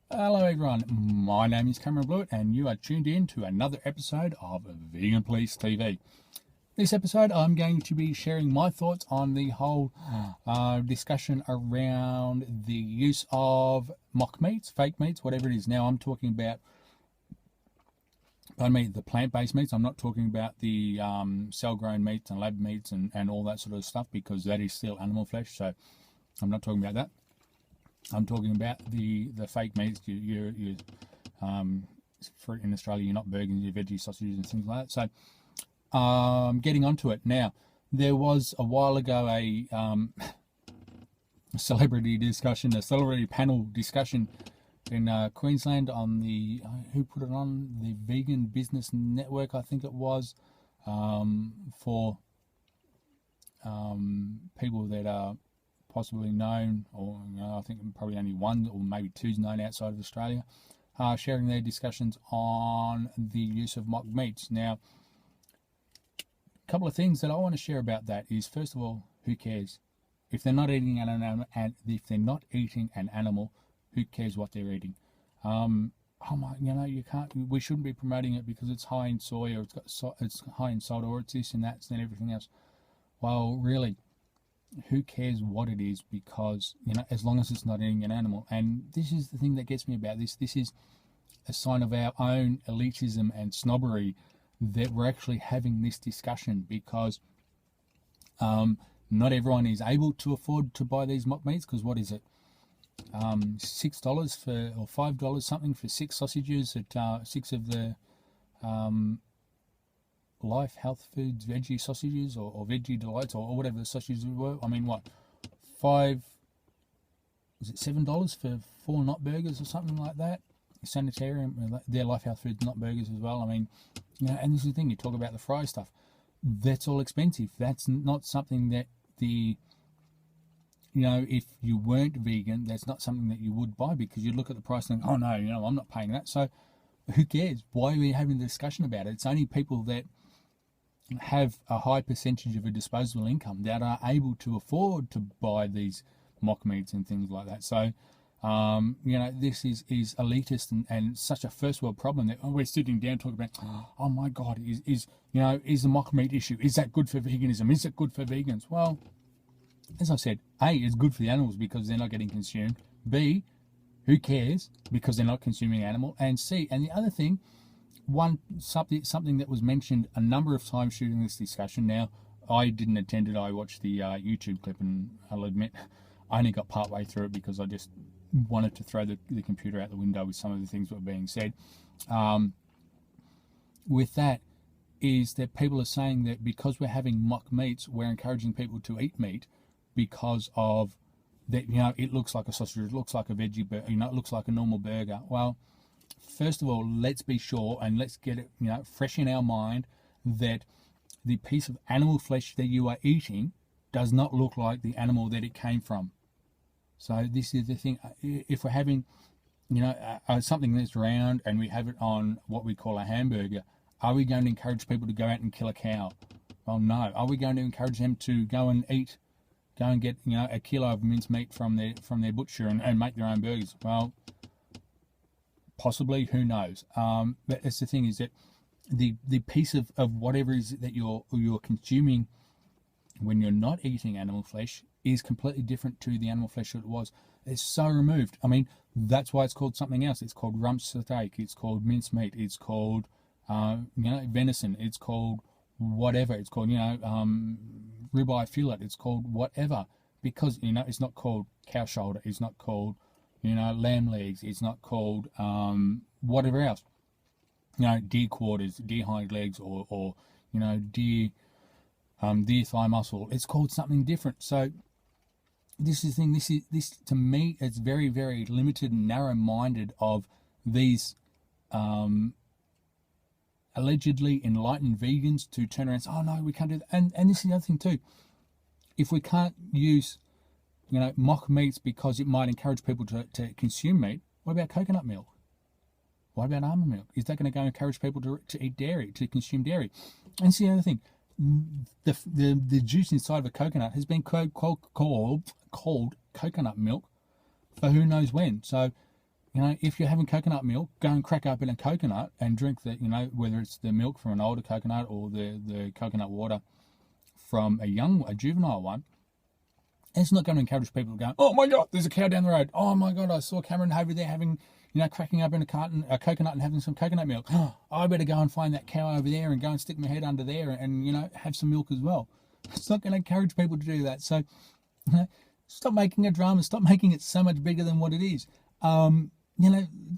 Hello everyone, my name is Cameron Blewett and you are tuned in to another episode of Vegan Police TV. This episode I'm going to be sharing my thoughts on the whole discussion around the use of mock meats, fake meats, whatever it is. Now I'm talking about, the plant-based meats. I'm not talking about the cell-grown meats and lab meats and all that sort of stuff, because that is still animal flesh, so I'm not talking about that. I'm talking about the fake meats. For in Australia, you're not burgers, you're veggie sausages and things like that. So, getting onto it now, there was a while ago a celebrity discussion, a celebrity panel discussion in Queensland on the who put it on, the Vegan Business Network, I think it was, for people that are possibly known, or I think probably only one or maybe two's known outside of Australia, sharing their discussions on the use of mock meats. Now, a couple of things that I want to share about that is, first of all, who cares? If they're not eating an animal, and if they're not eating an animal, who cares what they're eating? You can't. We shouldn't be promoting it because it's high in soy, or it's high in salt, or it's this and that and everything else. Well, really, who cares what it is, because as long as it's not eating an animal. And this is the thing that gets me about this is a sign of our own elitism and snobbery that we're actually having this discussion, because not everyone is able to afford to buy these mock meats. Because what is it, $6 for, or $5 something for 6 sausages at 6 of the Life Health Foods veggie sausages, or veggie delights, or whatever the sausages were. I mean, what, $5, was it $7 for 4 not burgers or something like that? Sanitarium, their Life Health Foods not burgers as well. I mean, and this is the thing, you talk about the fry stuff, that's all expensive. That's not something that if you weren't vegan, that's not something that you would buy, because you look at the price and think, oh no, I'm not paying that. So who cares? Why are we having a discussion about it? It's only people that have a high percentage of a disposable income that are able to afford to buy these mock meats and things like that. So, this is elitist and such a first world problem that we're sitting down talking about. Oh my God, is the mock meat issue, is that good for veganism? Is it good for vegans? Well, as I said, A, it's good for the animals because they're not getting consumed. B, who cares, because they're not consuming animal. And C, and the other thing, something that was mentioned a number of times during this discussion. Now, I didn't attend it. I watched the YouTube clip, and I'll admit I only got part way through it because I just wanted to throw the computer out the window with some of the things that were being said. With that, is that people are saying that because we're having mock meats, we're encouraging people to eat meat because of that. It looks like a sausage, it looks like a veggie burger, it looks like a normal burger. Well, first of all, let's be sure and let's get it fresh in our mind that the piece of animal flesh that you are eating does not look like the animal that it came from. So this is the thing. If we're having something that's round and we have it on what we call a hamburger, are we going to encourage people to go out and kill a cow? Well, no. Are we going to encourage them to go and get a kilo of mincemeat from their butcher and make their own burgers? Well, possibly, who knows? But it's the thing is that the piece of whatever is that you're consuming when you're not eating animal flesh is completely different to the animal flesh that it was. It's so removed. I mean, that's why it's called something else. It's called rump steak. It's called mincemeat. It's called venison. It's called whatever. It's called ribeye fillet. It's called whatever, because it's not called cow shoulder. It's not called lamb legs. It's not called whatever else. Deer quarters, deer hind legs, or deer thigh muscle. It's called something different. So this is the thing. This to me, it's very, very limited and narrow-minded of these allegedly enlightened vegans to turn around and say, oh no, we can't do that. And this is the other thing too. If we can't use mock meats because it might encourage people to consume meat, what about coconut milk? What about almond milk? Is that going to go encourage people to eat dairy, to consume dairy? And see the other thing, the juice inside of a coconut has been called coconut milk for who knows when. So, if you're having coconut milk, go and crack open a coconut and drink the, whether it's the milk from an older coconut or the coconut water from a juvenile one. And it's not going to encourage people to go, oh my God, there's a cow down the road. Oh my God, I saw Cameron over there having, cracking open a coconut and having some coconut milk. Oh, I better go and find that cow over there and go and stick my head under there and have some milk as well. It's not going to encourage people to do that. So, stop making a drama. Stop making it so much bigger than what it is.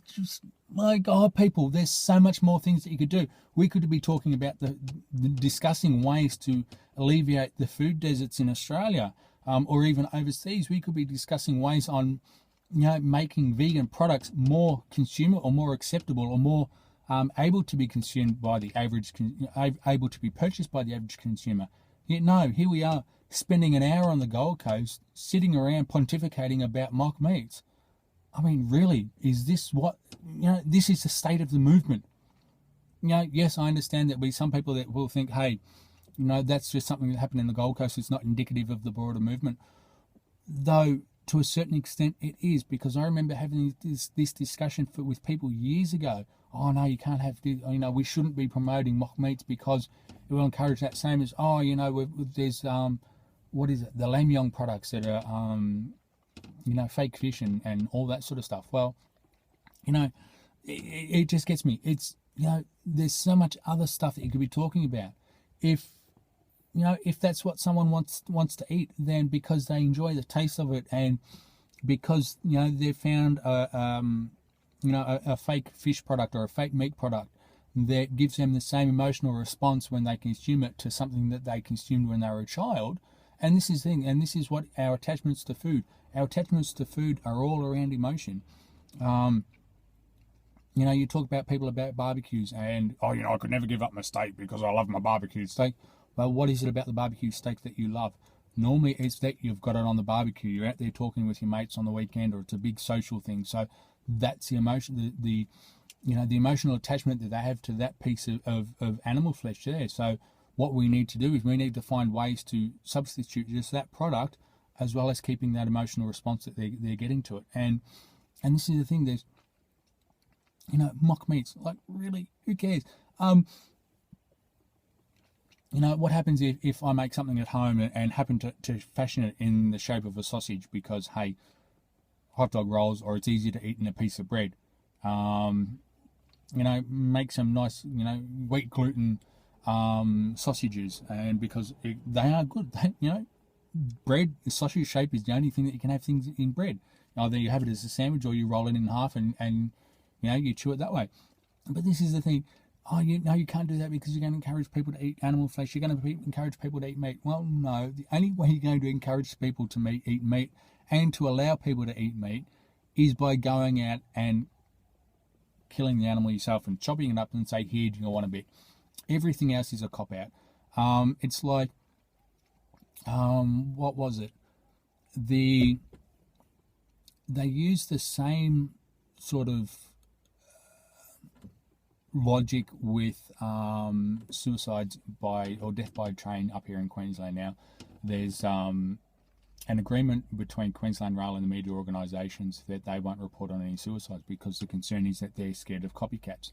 Just, my God, people, there's so much more things that you could do. We could be talking about discussing ways to alleviate the food deserts in Australia, or even overseas. We could be discussing ways on, making vegan products more consumer or more acceptable or more able to be consumed by the average, able to be purchased by the average consumer. Yet no, here we are spending an hour on the Gold Coast sitting around pontificating about mock meats. I mean, really, is this what, this is the state of the movement. Yes, I understand that some people that will think, hey, that's just something that happened in the Gold Coast. It's not indicative of the broader movement. Though, to a certain extent, it is, because I remember having this discussion with people years ago. Oh, no, you can't have this, we shouldn't be promoting mock meats because it will encourage that same as, there's, what is it, the lamb young products that are, fake fish and all that sort of stuff. Well, it just gets me. It's, there's so much other stuff that you could be talking about. If that's what someone wants to eat, then because they enjoy the taste of it and because, they've found a fake fish product or a fake meat product that gives them the same emotional response when they consume it to something that they consumed when they were a child. And this is the thing, and this is what our attachments to food. Our attachments to food are all around emotion. You talk about people about barbecues and, I could never give up my steak because I love my barbecue steak. Well, what is it about the barbecue steak that you love? Normally it's that you've got it on the barbecue. You're out there talking with your mates on the weekend, or it's a big social thing. So that's the emotion, the emotional attachment that they have to that piece of animal flesh there. So what we need to do is we need to find ways to substitute just that product as well as keeping that emotional response that they're getting to it. And this is the thing, there's, mock meats, like, really, who cares? What happens if I make something at home and happen to fashion it in the shape of a sausage because, hey, hot dog rolls, or it's easier to eat in a piece of bread. Make some nice, wheat gluten sausages, and because they are good, bread, the sausage shape is the only thing that you can have things in bread. Either you have it as a sandwich or you roll it in half and you chew it that way. But this is the thing. You can't do that because you're going to encourage people to eat animal flesh. You're going to encourage people to eat meat. Well, no. The only way you're going to encourage people to eat meat and to allow people to eat meat is by going out and killing the animal yourself and chopping it up and say, here, do you want a bit? Everything else is a cop-out. It's like, what was it? They use the same sort of logic with suicides or death by train up here in Queensland now. There's an agreement between Queensland Rail and the media organisations that they won't report on any suicides because the concern is that they're scared of copycats.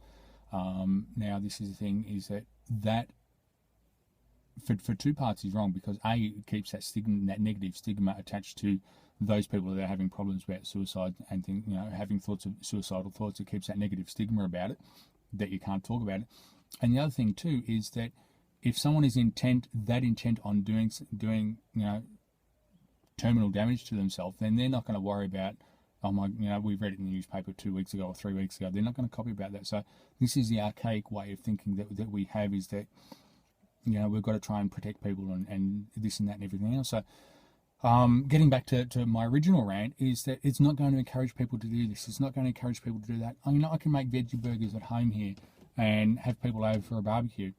Now, this is the thing, is that for two parts is wrong, because A, it keeps that stigma, that negative stigma attached to those people that are having problems about suicide and having thoughts of suicidal thoughts. It keeps that negative stigma about it, that you can't talk about it. And the other thing too is that if someone is intent on doing terminal damage to themselves, then they're not going to worry about, we've read it in the newspaper 2 weeks ago or 3 weeks ago. They're not going to copy about that. So this is the archaic way of thinking that we have, is that we've got to try and protect people and this and that and everything else. So getting back to my original rant, is that it's not going to encourage people to do this. It's not going to encourage people to do that. I can make veggie burgers at home here and have people over for a barbecue.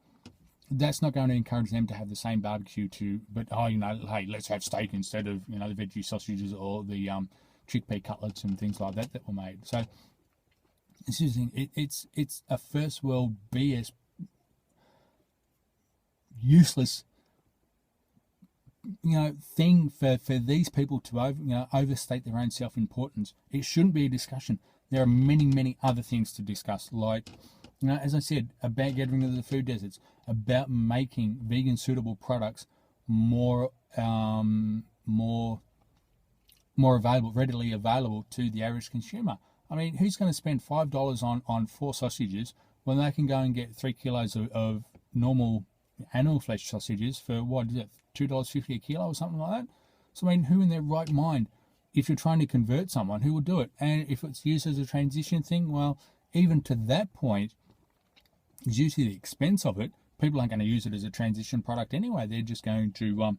That's not going to encourage them to have the same barbecue hey, let's have steak instead of, the veggie sausages or the chickpea cutlets and things like that were made. So this is the thing. It's a first world BS, useless thing for these people to overstate their own self-importance. It shouldn't be a discussion. there are many, many other things to discuss, like, as I said, about getting rid of the food deserts, about making vegan suitable products more more available, readily available to the average consumer. I mean, who's going to spend $5 on 4 sausages when they can go and get 3 kilos of normal animal flesh sausages for, what is it, $2.50 a kilo or something like that? So, I mean, who in their right mind, if you're trying to convert someone, who will do it? And if it's used as a transition thing, well, even to that point, due to the expense of it, people aren't going to use it as a transition product anyway. They're just going to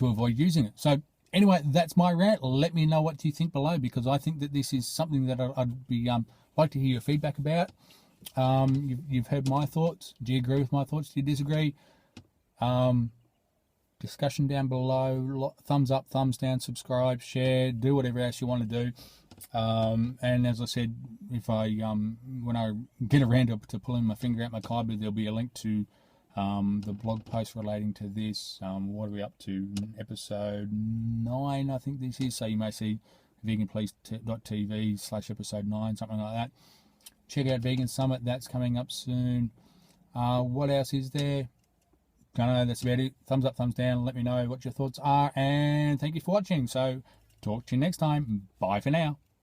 avoid using it. So anyway, that's my rant. Let me know what you think below, because I think that this is something that I'd be like to hear your feedback about. You've heard my thoughts. Do you agree with my thoughts? Do you disagree? Discussion down below. Thumbs up, thumbs down, subscribe, share, do whatever else you want to do. And as I said, if I when I get around to pulling my finger out my cupboard, there'll be a link to the blog post relating to this. What are we up to? Episode 9, I think this is. So you may see veganpolice.tv/episode 9, something like that. Check out Vegan Summit. That's coming up soon. What else is there? Don't know. That's about it. Thumbs up, thumbs down. Let me know what your thoughts are. And thank you for watching. So talk to you next time. Bye for now.